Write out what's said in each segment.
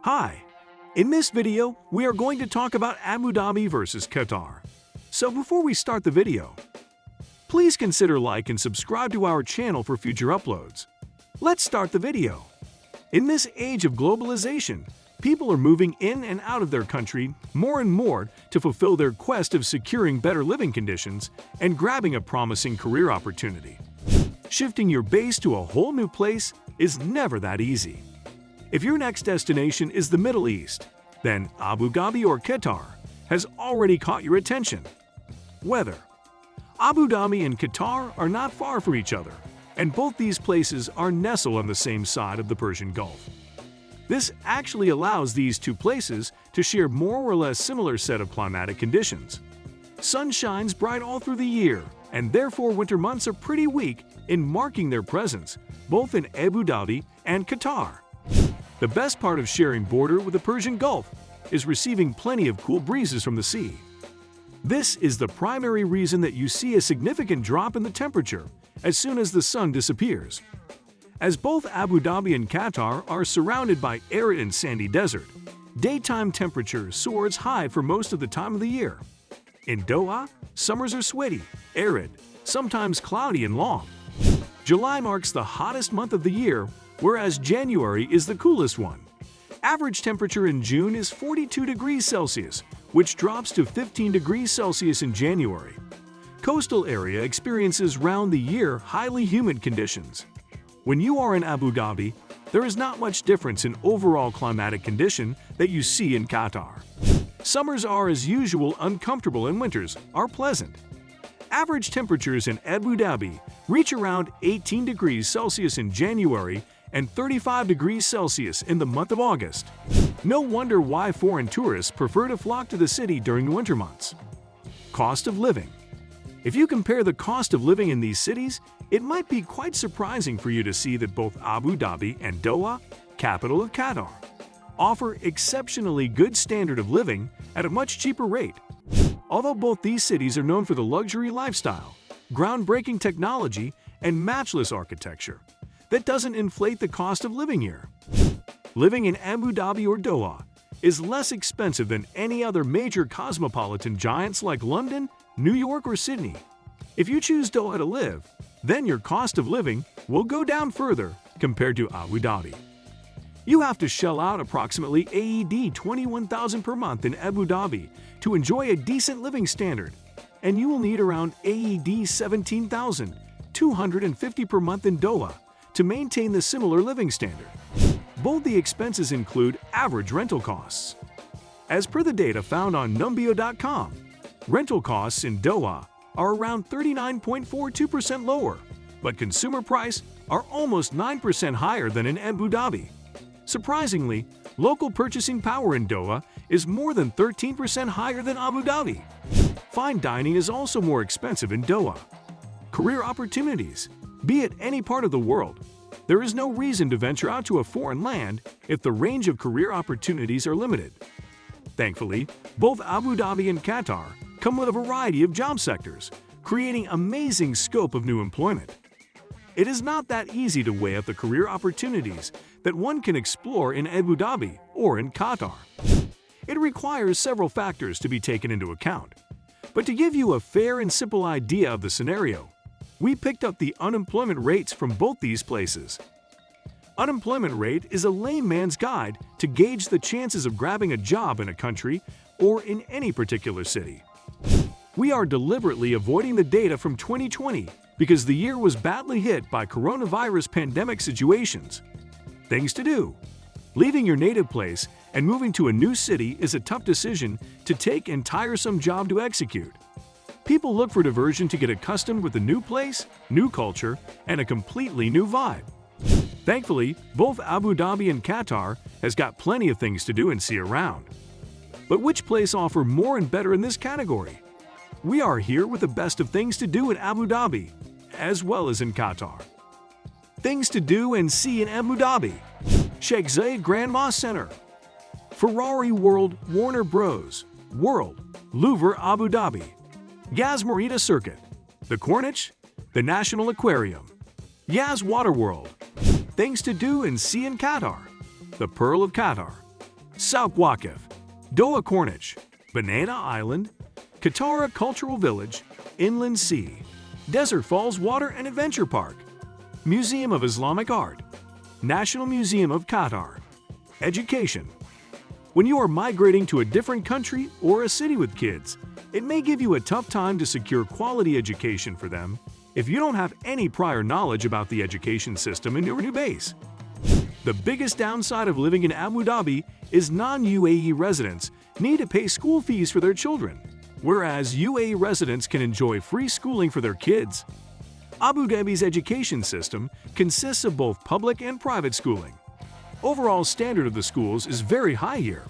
Hi! In this video, we are going to talk about Abu Dhabi versus Qatar. So before we start the video, please consider like and subscribe to our channel for future uploads. Let's start the video. In this age of globalization, people are moving in and out of their country more and more to fulfill their quest of securing better living conditions and grabbing a promising career opportunity. Shifting your base to a whole new place is never that easy. If your next destination is the Middle East, then Abu Dhabi or Qatar has already caught your attention. Weather. Abu Dhabi and Qatar are not far from each other, and both these places are nestled on the same side of the Persian Gulf. This actually allows these two places to share more or less similar set of climatic conditions. Sun shines bright all through the year, and therefore winter months are pretty weak in marking their presence, both in Abu Dhabi and Qatar. The best part of sharing border with the Persian Gulf is receiving plenty of cool breezes from the sea. This is the primary reason that you see a significant drop in the temperature as soon as the sun disappears. As both Abu Dhabi and Qatar are surrounded by arid and sandy desert, daytime temperature soars high for most of the time of the year. In Doha, summers are sweaty, arid, sometimes cloudy and long. July marks the hottest month of the year, whereas January is the coolest one. Average temperature in June is 42 degrees Celsius, which drops to 15 degrees Celsius in January. Coastal area experiences round-the-year highly humid conditions. When you are in Abu Dhabi, there is not much difference in overall climatic condition that you see in Qatar. Summers are as usual uncomfortable and winters are pleasant. Average temperatures in Abu Dhabi reach around 18 degrees Celsius in January and 35 degrees Celsius in the month of August. No wonder why foreign tourists prefer to flock to the city during the winter months. Cost of living. If you compare the cost of living in these cities, it might be quite surprising for you to see that both Abu Dhabi and Doha, capital of Qatar, offer exceptionally good standard of living at a much cheaper rate. Although both these cities are known for the luxury lifestyle, groundbreaking technology, and matchless architecture, that doesn't inflate the cost of living here. Living in Abu Dhabi or Doha is less expensive than any other major cosmopolitan giants like London, New York, or Sydney. If you choose Doha to live, then your cost of living will go down further compared to Abu Dhabi. You have to shell out approximately AED 21,000 per month in Abu Dhabi to enjoy a decent living standard, and you will need around AED 17,250 per month in Doha to maintain the similar living standard. Both the expenses include average rental costs. As per the data found on numbeo.com, rental costs in Doha are around 39.42% lower, but consumer price are almost 9% higher than in Abu Dhabi. Surprisingly, local purchasing power in Doha is more than 13% higher than Abu Dhabi. Fine dining is also more expensive in Doha. Career opportunities. Be it any part of the world, there is no reason to venture out to a foreign land if the range of career opportunities are limited. Thankfully, both Abu Dhabi and Qatar come with a variety of job sectors, creating amazing scope of new employment. It is not that easy to weigh up the career opportunities that one can explore in Abu Dhabi or in Qatar. It requires several factors to be taken into account. But to give you a fair and simple idea of the scenario, we picked up the unemployment rates from both these places. Unemployment rate is a layman's guide to gauge the chances of grabbing a job in a country or in any particular city. We are deliberately avoiding the data from 2020 because the year was badly hit by coronavirus pandemic situations. Things to do. Leaving your native place and moving to a new city is a tough decision to take and tiresome job to execute. People look for diversion to get accustomed with a new place, new culture, and a completely new vibe. Thankfully, both Abu Dhabi and Qatar has got plenty of things to do and see around. But which place offer more and better in this category? We are here with the best of things to do in Abu Dhabi, as well as in Qatar. Things to do and see in Abu Dhabi. Sheikh Zayed Grand Mosque Center, Ferrari World, Warner Bros. World, Louvre Abu Dhabi, Yas Marina Circuit, the Corniche, the National Aquarium, Yas Water World. Things to do and see in Qatar, the Pearl of Qatar, South Waqif, Doha Corniche, Banana Island, Qatar Cultural Village, Inland Sea, Desert Falls Water and Adventure Park, Museum of Islamic Art, National Museum of Qatar. Education. When you are migrating to a different country or a city with kids, it may give you a tough time to secure quality education for them if you don't have any prior knowledge about the education system in your new base. The biggest downside of living in Abu Dhabi is non-UAE residents need to pay school fees for their children, whereas UAE residents can enjoy free schooling for their kids. Abu Dhabi's education system consists of both public and private schooling. Overall standard of the schools is very high here.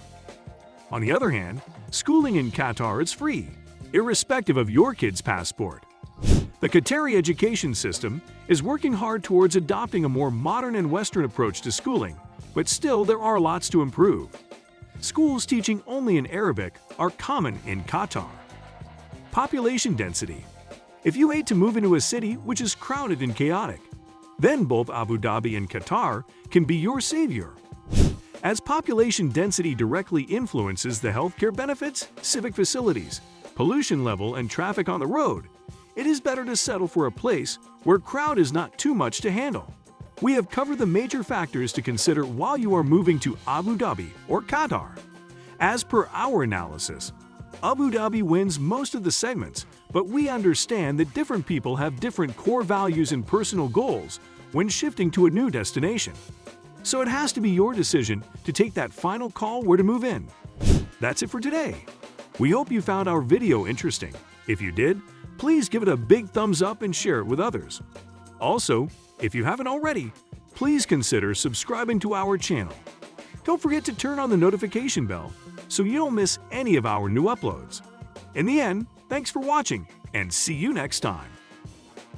On the other hand, schooling in Qatar is free, irrespective of your kid's passport. The Qatari education system is working hard towards adopting a more modern and Western approach to schooling, but still there are lots to improve. Schools teaching only in Arabic are common in Qatar. Population density. If you hate to move into a city which is crowded and chaotic, then both Abu Dhabi and Qatar can be your savior. As population density directly influences the healthcare benefits, civic facilities, pollution level, and traffic on the road, it is better to settle for a place where crowd is not too much to handle. We have covered the major factors to consider while you are moving to Abu Dhabi or Qatar. As per our analysis, Abu Dhabi wins most of the segments, but we understand that different people have different core values and personal goals when shifting to a new destination. So it has to be your decision to take that final call where to move in. That's it for today. We hope you found our video interesting. If you did, please give it a big thumbs up and share it with others. Also, if you haven't already, please consider subscribing to our channel. Don't forget to turn on the notification bell so you don't miss any of our new uploads. In the end, thanks for watching and see you next time.